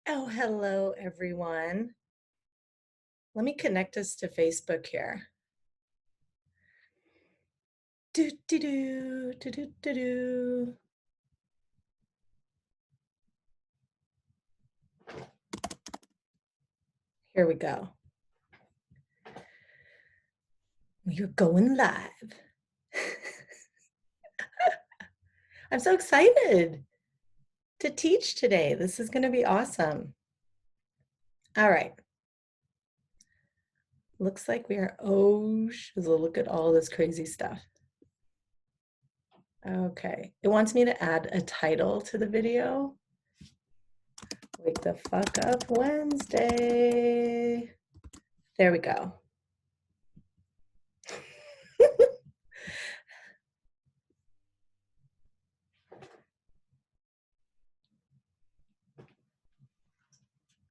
Oh, hello, everyone. Let me connect us to Facebook here. Do, do, do, do, do, do, do. Here we go. You're going live. I'm so excited to teach today. This is going to be awesome. All right. Looks like we are, oh, shizzle, look at all this crazy stuff. Okay. It wants me to add a title to the video. Wake the fuck up Wednesday. There we go.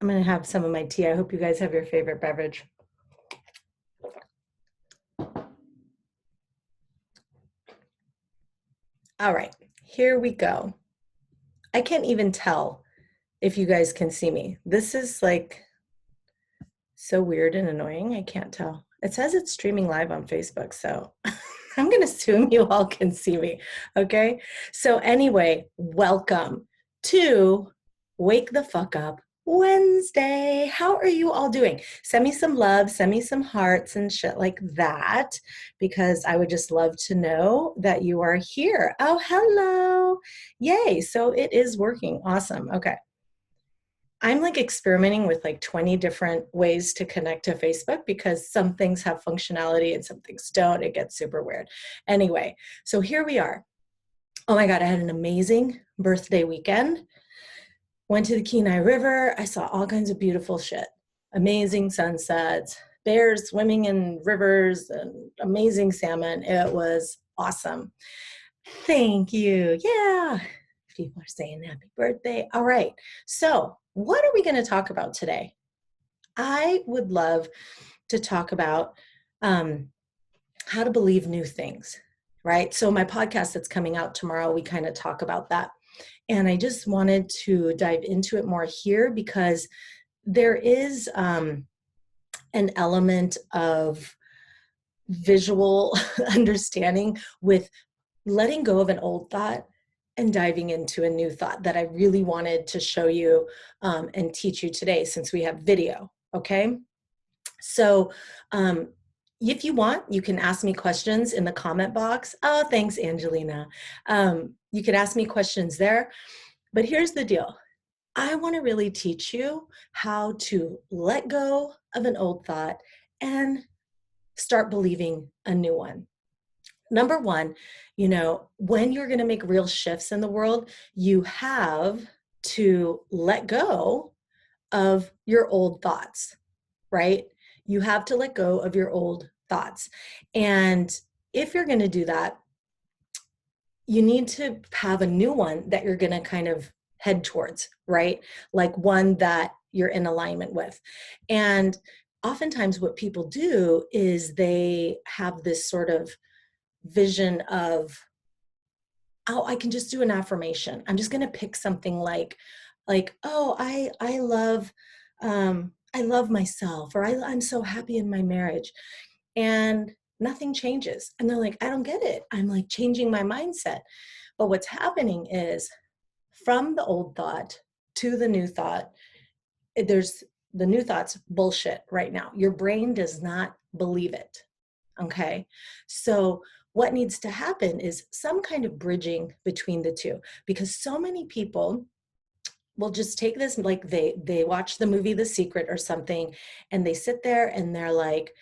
I'm going to have some of my tea. I hope you guys have your favorite beverage. All right, here we go. I can't even tell if you guys can see me. This is like so weird and annoying. I can't tell. It says it's streaming live on Facebook, so I'm going to assume you all can see me. Okay. So, anyway, welcome to Wake the Fuck Up Wednesday. How are you all doing? Send me some love, send me some hearts and shit like that, because I would just love to know that you are here. Oh, hello. Yay. So, it is working. Awesome. Okay. I'm like experimenting with like 20 different ways to connect to Facebook because some things have functionality and some things don't. It gets super weird. Anyway, so here we are. Oh my God, I had an amazing birthday weekend. Went to the Kenai River. I saw all kinds of beautiful shit. Amazing sunsets, bears swimming in rivers, and amazing salmon. It was awesome. Thank you. Yeah. People are saying happy birthday. All right. So, what are we going to talk about today? I would love to talk about how to believe new things, right? So, my podcast that's coming out tomorrow, we kind of talk about that. And I just wanted to dive into it more here because there is an element of visual understanding with letting go of an old thought and diving into a new thought that I really wanted to show you and teach you today since we have video. Okay. So, if you want, you can ask me questions in the comment box. Oh, thanks, Angelina. You could ask me questions there. But here's the deal. I want to really teach you how to let go of an old thought and start believing a new one. Number one, when you're going to make real shifts in the world, you have to let go of your old thoughts, right? You have to let go of your old thoughts. And if you're going to do that, you need to have a new one that you're going to kind of head towards, right? Like one that you're in alignment with. And oftentimes, what people do is they have this sort of vision of, oh, I can just do an affirmation. I'm just going to pick something like, oh, I love myself, or I'm so happy in my marriage, and nothing changes. And they're like, I don't get it. I'm like changing my mindset. But what's happening is from the old thought to the new thought, there's the new thought's bullshit right now. Your brain does not believe it. Okay. So what needs to happen is some kind of bridging between the two, because so many people will just take this, like they watch the movie The Secret or something, and they sit there and they're like,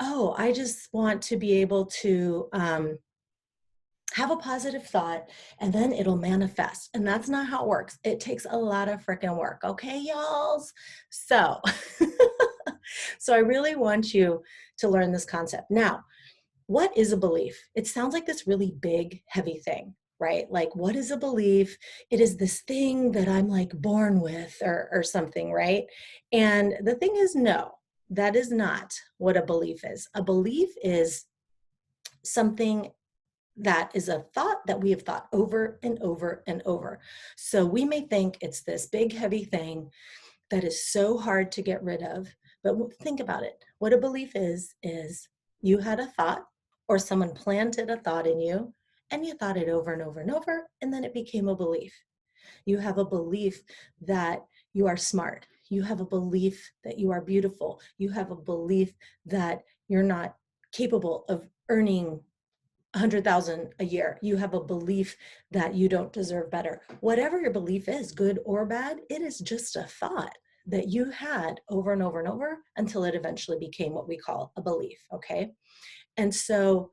oh, I just want to be able to have a positive thought and then it'll manifest. And that's not how it works. It takes a lot of freaking work. Okay, y'all. So so I really want you to learn this concept. Now, what is a belief? It sounds like this really big, heavy thing, right? Like, what is a belief? It is this thing that I'm like born with or something, right? And the thing is, no, that is not what a belief is. A belief is something that is a thought that we have thought over and over and over. So we may think it's this big, heavy thing, that is so hard to get rid of. But think about it. What a belief is you had a thought or someone planted a thought in you and you thought it over and over and over, and then it became a belief. You have a belief that you are smart. You have a belief that you are beautiful. You have a belief that you're not capable of earning 100,000 a year. You have a belief that you don't deserve better. Whatever your belief is, good or bad, it is just a thought that you had over and over and over until it eventually became what we call a belief, okay? And so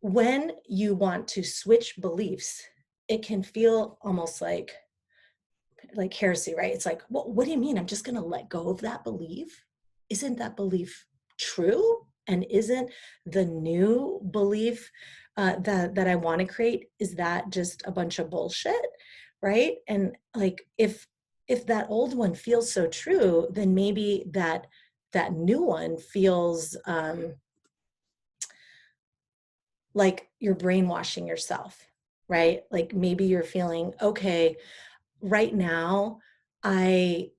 when you want to switch beliefs, it can feel almost like heresy, right? It's like, what do you mean? I'm just going to let go of that belief? Isn't that belief true? And isn't the new belief that I want to create, is that just a bunch of bullshit, right? And like, if that old one feels so true, then maybe that new one feels like you're brainwashing yourself, right? Like maybe you're feeling, okay, right now, I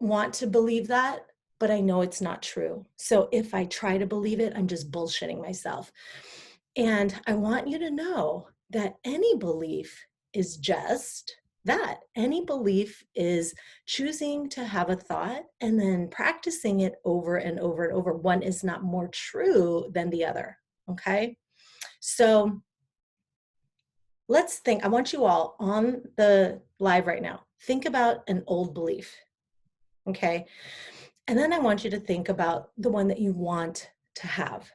want to believe that, but I know it's not true. So if I try to believe it, I'm just bullshitting myself. And I want you to know that any belief is just that. Any belief is choosing to have a thought and then practicing it over and over and over. One is not more true than the other. Okay. So let's think. I want you all on the live right now. Think about an old belief. Okay. And then I want you to think about the one that you want to have.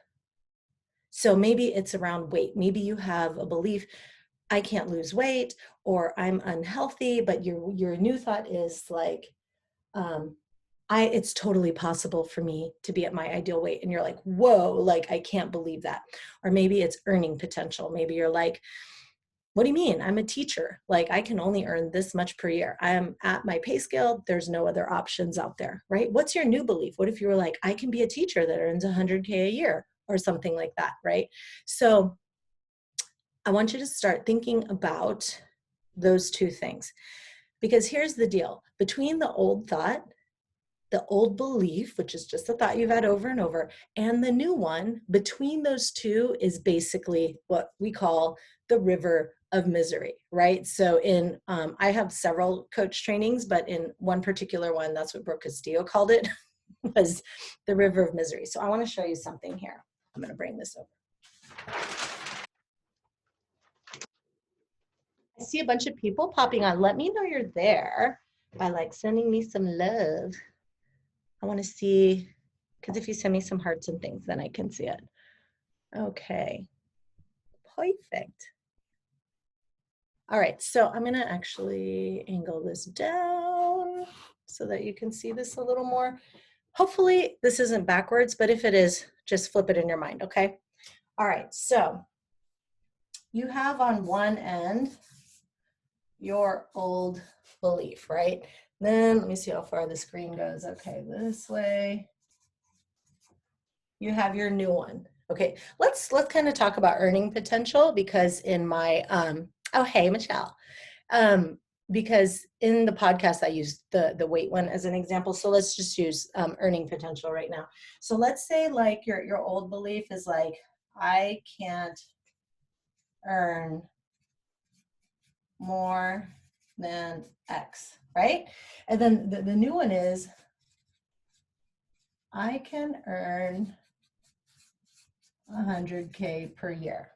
So maybe it's around weight. Maybe you have a belief, I can't lose weight, or I'm unhealthy, but your new thought is like, it's totally possible for me to be at my ideal weight. And you're like, whoa, like I can't believe that. Or maybe it's earning potential. Maybe you're like, what do you mean? I'm a teacher. Like I can only earn this much per year. I am at my pay scale. There's no other options out there, right? What's your new belief? What if you were like, I can be a teacher that earns 100K a year or something like that, right? So I want you to start thinking about those two things, because here's the deal. Between the old thought, the old belief, which is just a thought you've had over and over, and the new one, between those two is basically what we call the river of misery, right? So I have several coach trainings, but in one particular one, that's what Brooke Castillo called it, was the river of misery. So I want to show you something here. I'm going to bring this over. I see a bunch of people popping on. Let me know you're there by like sending me some love. I want to see, because if you send me some hearts and things, then I can see it. Okay, perfect. All right, so I'm going to actually angle this down so that you can see this a little more. Hopefully this isn't backwards, but if it is, just flip it in your mind, okay? All right, so you have on one end your old belief, right? Then let me see how far the screen goes. Okay, this way. You have your new one. Okay, let's kind of talk about earning potential, because in my oh hey Michelle, because in the podcast I used the weight one as an example. So let's just use earning potential right now. So let's say like your old belief is like, I can't earn more than X, right? And then the new one is, I can earn 100K per year,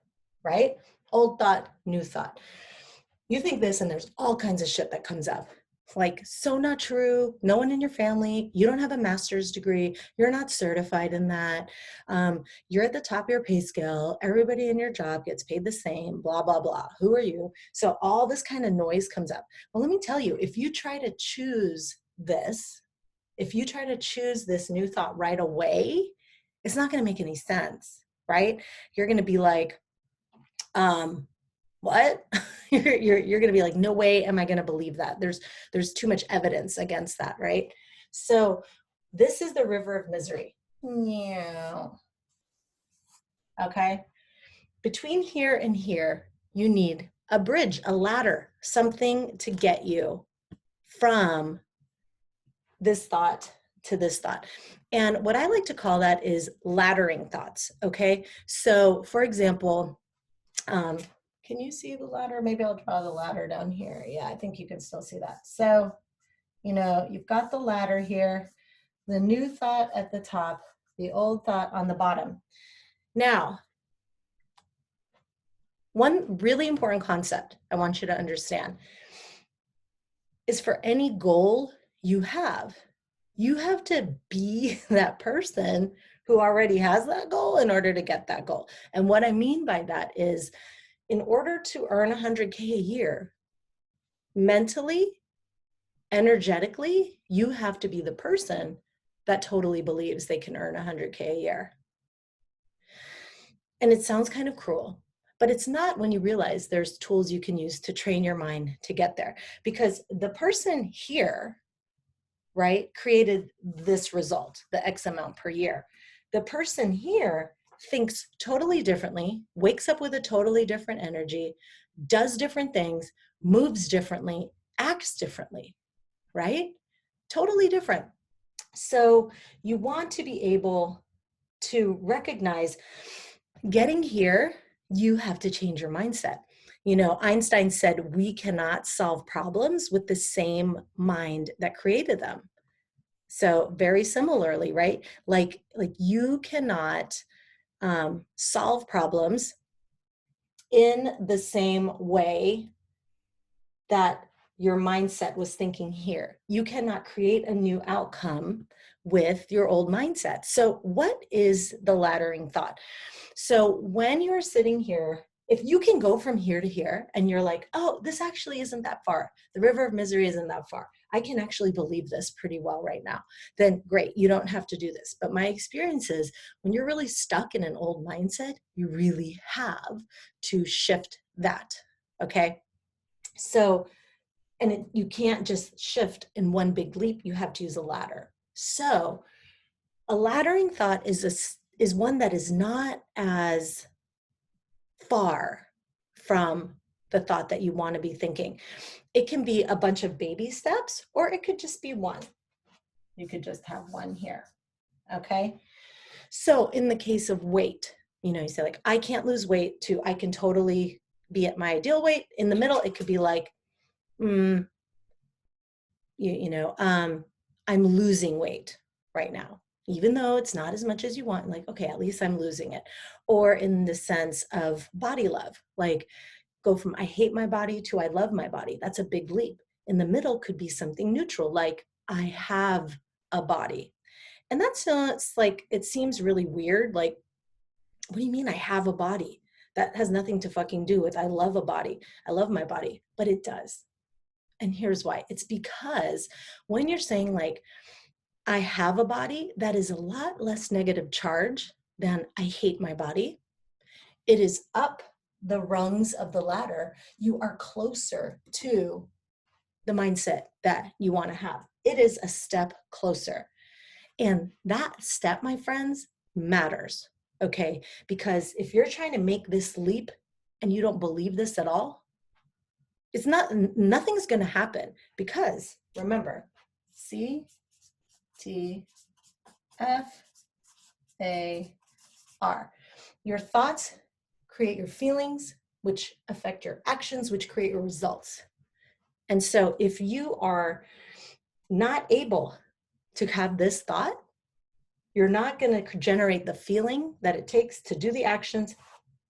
right? Old thought, new thought. You think this and there's all kinds of shit that comes up. Like, so not true. No one in your family, you don't have a master's degree. You're not certified in that. You're at the top of your pay scale. Everybody in your job gets paid the same, blah, blah, blah. Who are you? So all this kind of noise comes up. Well, let me tell you, if you try to choose this, if you try to choose this new thought right away, it's not going to make any sense, right? You're going to be like, what? you're going to be like, no way am I going to believe that. There's too much evidence against that, right? So this is the river of misery. Yeah. Okay. Between here and here, you need a bridge, a ladder, something to get you from this thought to this thought. And what I like to call that is laddering thoughts. Okay. So for example, can you see the ladder? Maybe I'll draw the ladder down here. Yeah, I think you can still see that. So, you've got the ladder here, the new thought at the top, the old thought on the bottom. Now, one really important concept I want you to understand is for any goal you have to be that person who already has that goal in order to get that goal. And what I mean by that is, in order to earn 100K a year, mentally, energetically, you have to be the person that totally believes they can earn 100K a year. And it sounds kind of cruel, but it's not when you realize there's tools you can use to train your mind to get there. Because the person here, right, created this result, the X amount per year. The person here thinks totally differently, wakes up with a totally different energy, does different things, moves differently, acts differently, right? Totally different. So you want to be able to recognize, getting here, you have to change your mindset. Einstein said we cannot solve problems with the same mind that created them. So very similarly, right? Like you cannot solve problems in the same way that your mindset was thinking here. You cannot create a new outcome with your old mindset. So what is the laddering thought? So when you're sitting here, if you can go from here to here and you're like, oh, this actually isn't that far. The river of misery isn't that far. I can actually believe this pretty well right now. Then great, you don't have to do this. But my experience is, when you're really stuck in an old mindset, you really have to shift that. Okay. So, and you can't just shift in one big leap. You have to use a ladder. So a laddering thought is one that is not as far from the thought that you want to be thinking. It can be a bunch of baby steps, or it could just be one. You could just have one here. Okay. So in the case of weight, you say like, I can't lose weight, to I can totally be at my ideal weight. In the middle, it could be like, I'm losing weight right now, even though it's not as much as you want. Like, okay, at least I'm losing it. Or in the sense of body love, like go from I hate my body to I love my body. That's a big leap. In the middle could be something neutral, like I have a body. And that's like, it seems really weird. Like, what do you mean I have a body? That has nothing to fucking do with I love a body. I love my body, but it does. And here's why. It's because when you're saying like, I have a body, that is a lot less negative charge than I hate my body. It is up the rungs of the ladder. You are closer to the mindset that you want to have. It is a step closer. And that step, my friends, matters. Okay. Because if you're trying to make this leap and you don't believe this at all, nothing's going to happen, because remember, CTFAR. Your thoughts create your feelings, which affect your actions, which create your results. And so if you are not able to have this thought, you're not going to generate the feeling that it takes to do the actions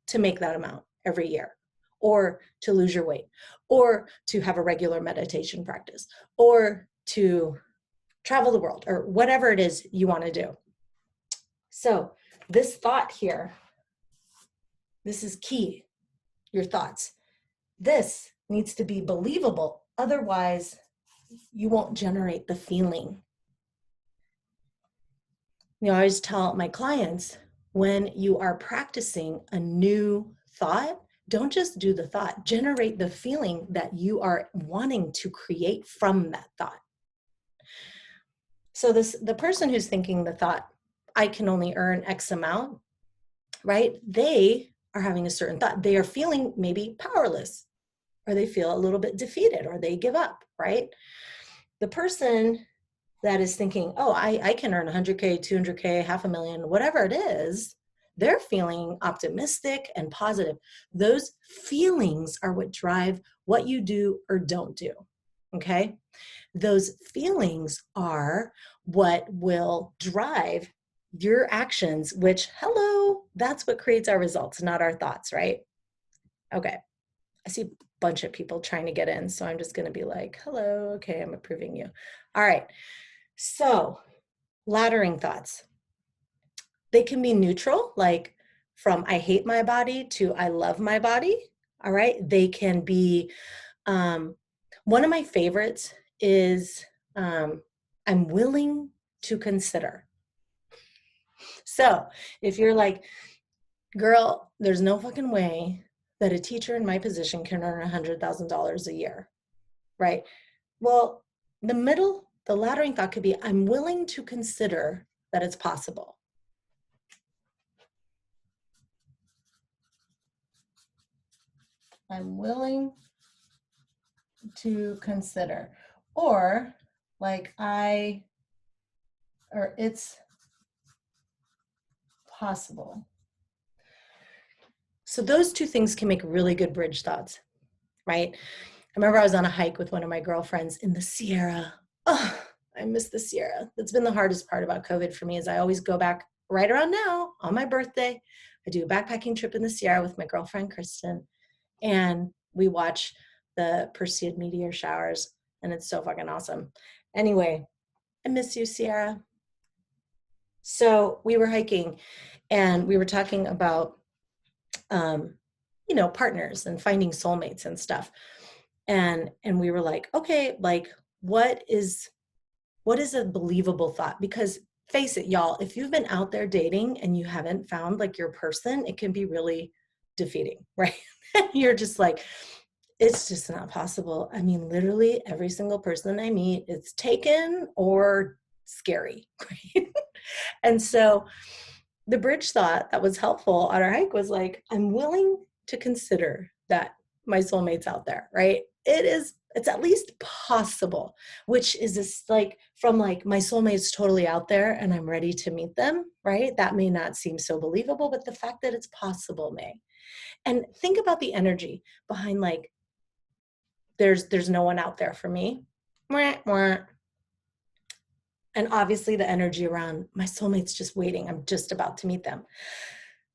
to make that amount every year, or to lose your weight, or to have a regular meditation practice, or to travel the world, or whatever it is you want to do. So this thought here, this is key, your thoughts. This needs to be believable. Otherwise, you won't generate the feeling. I always tell my clients, when you are practicing a new thought, don't just do the thought, generate the feeling that you are wanting to create from that thought. So the person who's thinking the thought, I can only earn X amount, right? They are having a certain thought. They are feeling maybe powerless, or they feel a little bit defeated, or they give up, right? The person that is thinking, oh, I can earn 100K, 200K, half a million, whatever it is, they're feeling optimistic and positive. Those feelings are what drive what you do or don't do. Okay. Those feelings are what will drive your actions, which, hello, that's what creates our results, not our thoughts, right? Okay. I see a bunch of people trying to get in, so I'm just going to be like, hello, okay, I'm approving you. All right. So, laddering thoughts. They can be neutral, like from I hate my body to I love my body. All right. They can be, um, one of my favorites is I'm willing to consider. So if you're like, girl, there's no fucking way that a teacher in my position can earn $100,000 a year, right? Well, the laddering thought could be, I'm willing to consider that it's possible. I'm willing to consider. Or like it's possible. So those two things can make really good bridge thoughts, right? I remember I was on a hike with one of my girlfriends in the Sierra. Oh, I miss the Sierra. That's been the hardest part about COVID for me is I always go back right around now on my birthday. I do a backpacking trip in the Sierra with my girlfriend, Kristen, and we watch the Perseid meteor showers, and it's so fucking awesome. Anyway, I miss you, Sierra. So we were hiking and we were talking about, partners and finding soulmates and stuff. And we were like, okay, like what is a believable thought? Because face it, y'all, if you've been out there dating and you haven't found like your person, it can be really defeating, right? You're just like, it's just not possible. I mean, literally every single person I meet, it's taken or scary, right? And so the bridge thought that was helpful on our hike was like, I'm willing to consider that my soulmate's out there, right? It's at least possible, which is this like from like my soulmate's totally out there and I'm ready to meet them, right? That may not seem so believable, but the fact that it's possible may. And think about the energy behind like, there's no one out there for me. And obviously the energy around my soulmate's just waiting. I'm just about to meet them.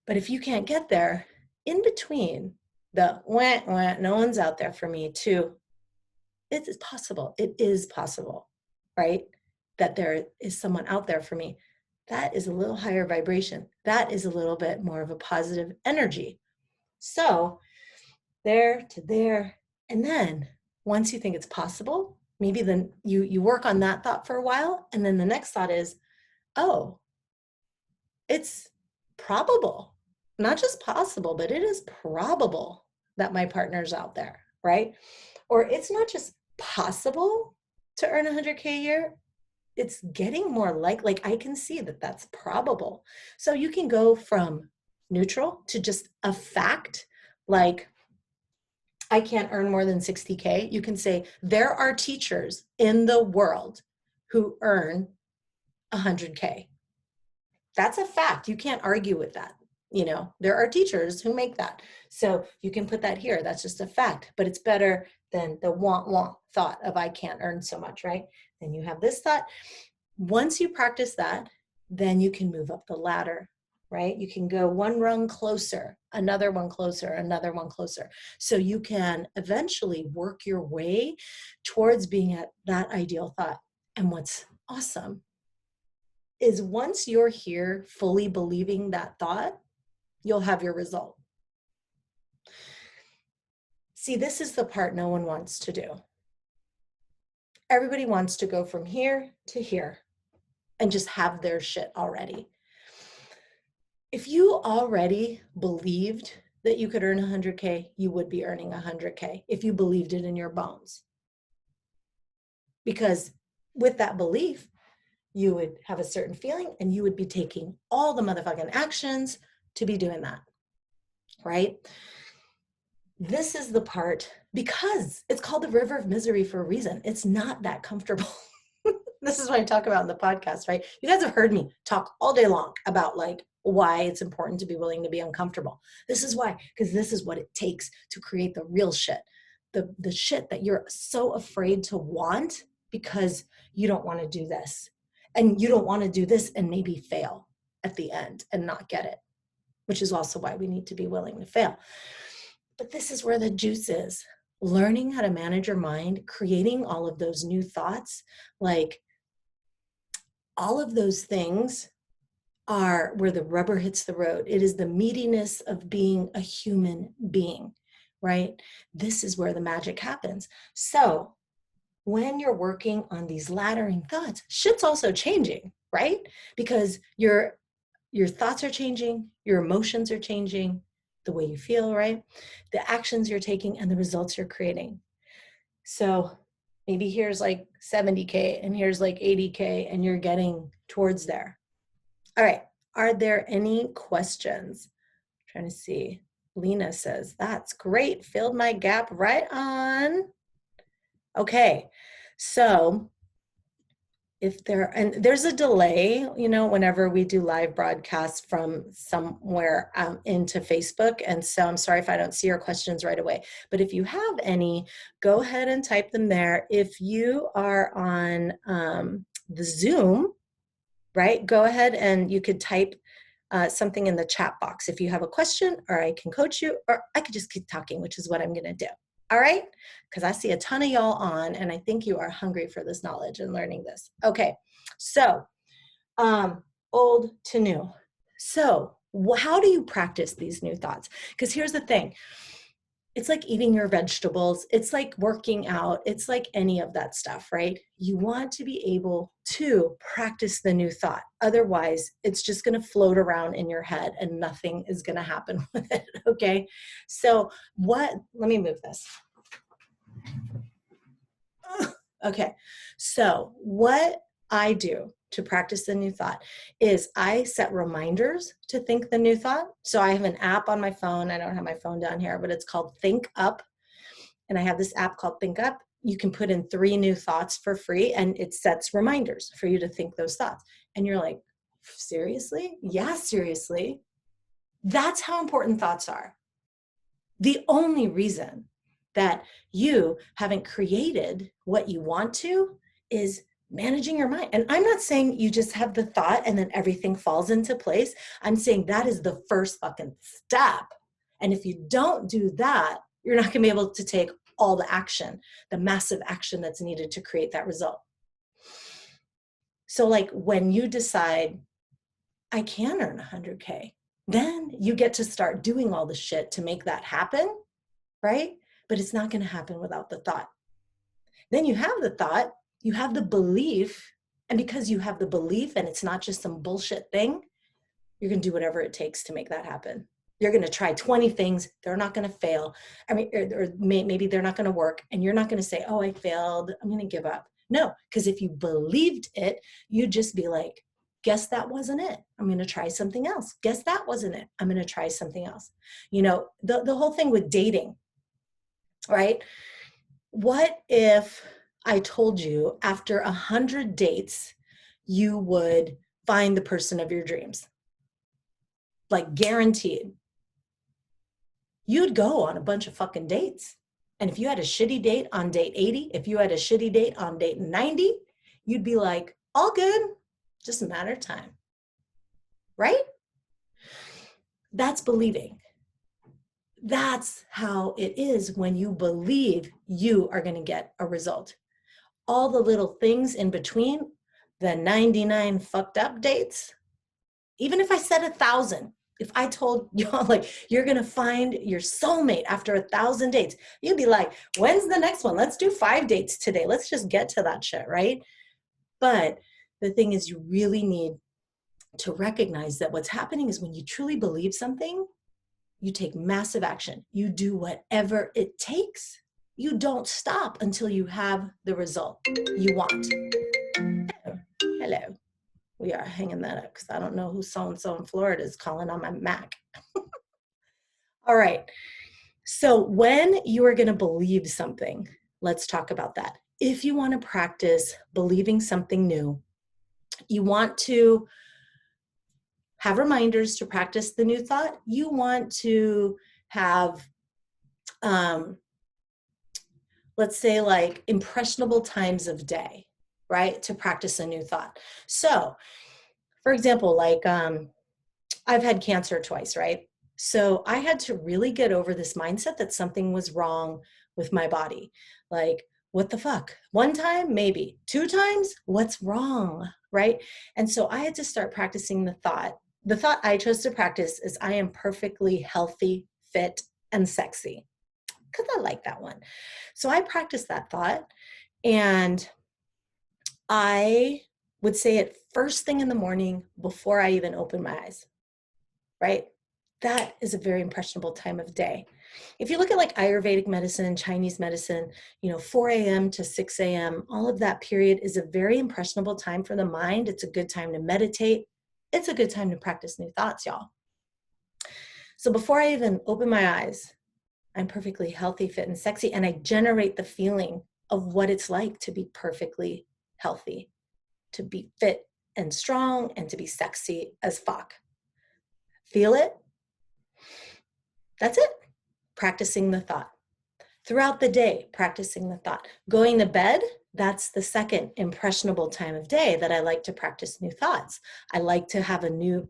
But if you can't get there, in between the no one's out there for me to, it is possible. It is possible, right? That there is someone out there for me. That is a little higher vibration. That is a little bit more of a positive energy. So there to there. And then once you think it's possible, maybe then you work on that thought for a while. And then the next thought is, oh, it's probable, not just possible, but it is probable that my partner's out there, right? Or it's not just possible to earn 100K a year, it's getting more like I can see that that's probable. So you can go from neutral to just a fact, like I can't earn more than 60K. You can say there are teachers in the world who earn 100K. That's a fact. You can't argue with that. There are teachers who make that. So you can put that here. That's just a fact, but it's better than the want thought of I can't earn so much, right? Then you have this thought. Once you practice that, then you can move up the ladder, right? You can go one rung closer, another one closer, another one closer. So you can eventually work your way towards being at that ideal thought. And what's awesome is once you're here fully believing that thought, you'll have your result. See, this is the part no one wants to do. Everybody wants to go from here to here and just have their shit already. If you already believed that you could earn 100K, you would be earning 100K if you believed it in your bones. Because with that belief, you would have a certain feeling and you would be taking all the motherfucking actions to be doing that, right? This is the part, because it's called the river of misery for a reason. It's not that comfortable. This is what I talk about in the podcast, right? You guys have heard me talk all day long about like why it's important to be willing to be uncomfortable. This is why, because this is what it takes to create the real shit. The shit that you're so afraid to want because you don't want to do this. And you don't want to do this and maybe fail at the end and not get it, which is also why we need to be willing to fail. But this is where the juice is. Learning how to manage your mind, creating all of those new thoughts, like all of those things are where the rubber hits the road. It is the meatiness of being a human being, right? This is where the magic happens. So when you're working on these laddering thoughts, shit's also changing, right? Because your thoughts are changing, your emotions are changing, the way you feel, right? The actions you're taking and the results you're creating. So maybe here's like 70K and here's like 80K and you're getting towards there. All right. Are there any questions? I'm trying to see. Lena says, that's great. Filled my gap right on. Okay. So if there, and there's a delay, you know, whenever we do live broadcasts from somewhere into Facebook. And so I'm sorry if I don't see your questions right away, but if you have any, go ahead and type them there. If you are on the Zoom, right, go ahead and you could type something in the chat box if you have a question, or I can coach you, or I could just keep talking, which is what I'm going to do. All right? Because I see a ton of y'all on, and I think you are hungry for this knowledge and learning this. Okay, so old to new. So how do you practice these new thoughts? Because here's the thing. It's like eating your vegetables. It's like working out. It's like any of that stuff, right? You want to be able to practice the new thought. Otherwise, it's just going to float around in your head and nothing is going to happen with it, okay? So let me move this. Okay, so what I do to practice the new thought is I set reminders to think the new thought. So I have an app on my phone. I don't have my phone down here, but it's called Think Up. And I have this app called Think Up. You can put in 3 new thoughts for free and it sets reminders for you to think those thoughts. And you're like, seriously? Yeah, seriously. That's how important thoughts are. The only reason that you haven't created what you want to is managing your mind. And I'm not saying you just have the thought and then everything falls into place. I'm saying that is the first fucking step. And if you don't do that, you're not going to be able to take all the action, the massive action that's needed to create that result. So like when you decide, I can earn 100K, then you get to start doing all the shit to make that happen, right? But it's not going to happen without the thought. Then you have the thought, you have the belief, and because you have the belief and it's not just some bullshit thing, you're going to do whatever it takes to make that happen. You're going to try 20 things. They're not going to fail. I mean, or maybe they're not going to work. And you're not going to say, oh, I failed. I'm going to give up. No, because if you believed it, you'd just be like, guess that wasn't it. I'm going to try something else. Guess that wasn't it. I'm going to try something else. You know, the whole thing with dating, right? What if I told you after 100 dates, you would find the person of your dreams? Like guaranteed. You'd go on a bunch of fucking dates. And if you had a shitty date on date 80, if you had a shitty date on date 90, you'd be like, all good, just a matter of time. Right? That's believing. That's how it is when you believe you are going to get a result. All the little things in between, the 99 fucked up dates, even if I said 1,000, if I told y'all like you're gonna find your soulmate after 1,000 dates, you'd be like, when's the next one? Let's do 5 dates today. Let's just get to that shit, right? But the thing is, you really need to recognize that what's happening is when you truly believe something, you take massive action. You do whatever it takes. You don't stop until you have the result you want. Hello. We are hanging that up because I don't know who so-and-so in Florida is calling on my Mac. All right. So when you are going to believe something, let's talk about that. If you want to practice believing something new, you want to have reminders to practice the new thought. You want to have, let's say, like impressionable times of day, right, to practice a new thought. So, for example, like I've had cancer twice, right? So I had to really get over this mindset that something was wrong with my body. Like, what the fuck? One time, maybe. Two times, what's wrong? Right? And so I had to start practicing the thought. The thought I chose to practice is I am perfectly healthy, fit, and sexy. Because I like that one. So I practiced that thought, and I would say it first thing in the morning before I even open my eyes, right? That is a very impressionable time of day. If you look at like Ayurvedic medicine, Chinese medicine, 4 a.m. to 6 a.m., all of that period is a very impressionable time for the mind. It's a good time to meditate. It's a good time to practice new thoughts, y'all. So before I even open my eyes, I'm perfectly healthy, fit, and sexy, and I generate the feeling of what it's like to be perfectly healthy, to be fit and strong, and to be sexy as fuck. Feel it? That's it. Practicing the thought. Throughout the day, practicing the thought. Going to bed, that's the second impressionable time of day that I like to practice new thoughts. I like to have a new,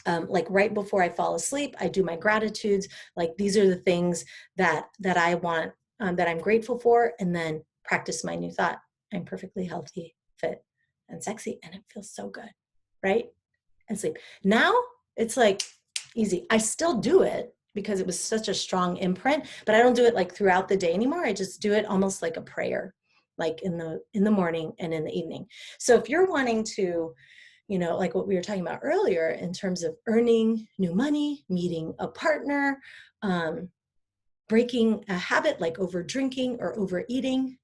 like right before I fall asleep, I do my gratitudes. Like these are the things that I want, that I'm grateful for, and then practice my new thought. I'm perfectly healthy, fit, and sexy, and it feels so good, right? And sleep. Now it's like easy. I still do it because it was such a strong imprint, but I don't do it like throughout the day anymore. I just do it almost like a prayer, like in the morning and in the evening. So if you're wanting to, like what we were talking about earlier in terms of earning new money, meeting a partner, breaking a habit like over drinking or overeating,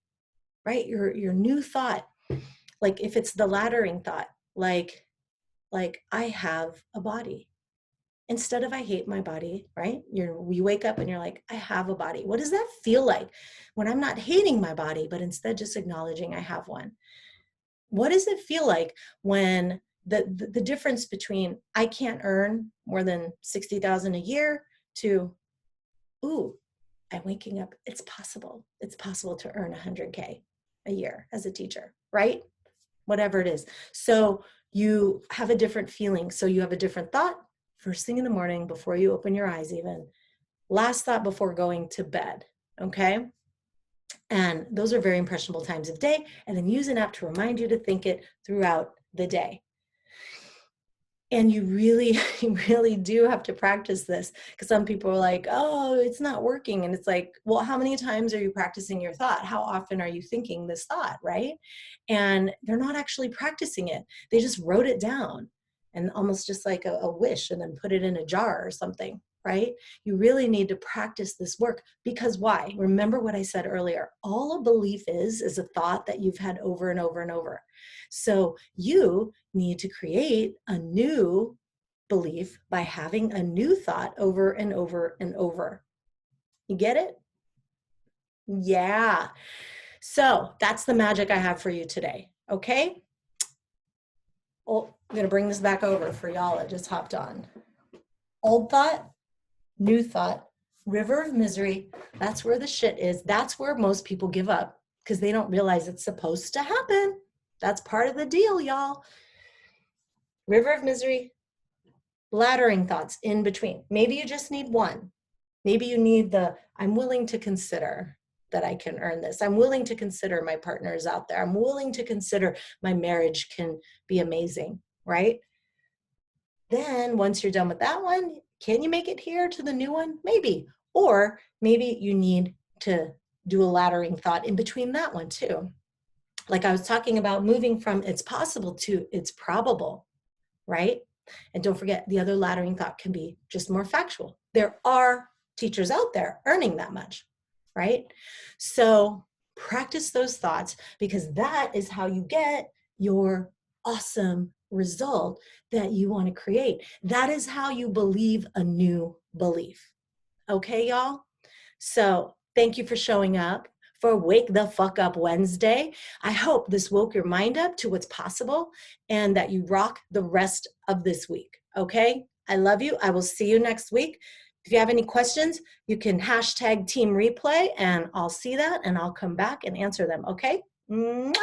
right? Your new thought, like if it's the laddering thought, like I have a body. Instead of I hate my body, right? We wake up and you're like, I have a body. What does that feel like when I'm not hating my body, but instead just acknowledging I have one? What does it feel like when the difference between I can't earn more than 60,000 a year to, ooh, I'm waking up. It's possible. It's possible to earn 100K a year as a teacher, right? Whatever it is. So you have a different feeling. So you have a different thought first thing in the morning before you open your eyes even. Last thought before going to bed, okay? And those are very impressionable times of day. And then use an app to remind you to think it throughout the day. And you really, you really do have to practice this, because some people are like, oh, it's not working. And it's like, well, how many times are you practicing your thought? How often are you thinking this thought, right? And they're not actually practicing it. They just wrote it down and almost just like a wish, and then put it in a jar or something, right? You really need to practice this work, because why? Remember what I said earlier. All a belief is a thought that you've had over and over and over. So you need to create a new belief by having a new thought over and over and over. You get it? Yeah. So that's the magic I have for you today. Okay. Oh, I'm going to bring this back over for y'all that just hopped on. Old thought, new thought, river of misery. That's where the shit is. That's where most people give up, because they don't realize it's supposed to happen. That's part of the deal, y'all. River of misery, laddering thoughts in between. Maybe you just need one. Maybe you need the, I'm willing to consider that I can earn this. I'm willing to consider my partner is out there. I'm willing to consider my marriage can be amazing, right? Then once you're done with that one, can you make it here to the new one? Maybe. Or maybe you need to do a laddering thought in between that one too. Like I was talking about, moving from it's possible to it's probable, right? And don't forget, the other laddering thought can be just more factual. There are teachers out there earning that much, right? So practice those thoughts, because that is how you get your awesome result that you want to create. That is how you believe a new belief. Okay, y'all? So thank you for showing up for Wake the Fuck Up Wednesday. I hope this woke your mind up to what's possible and that you rock the rest of this week. Okay? I love you. I will see you next week. If you have any questions, you can hashtag team replay and I'll see that and I'll come back and answer them. Okay? Mwah.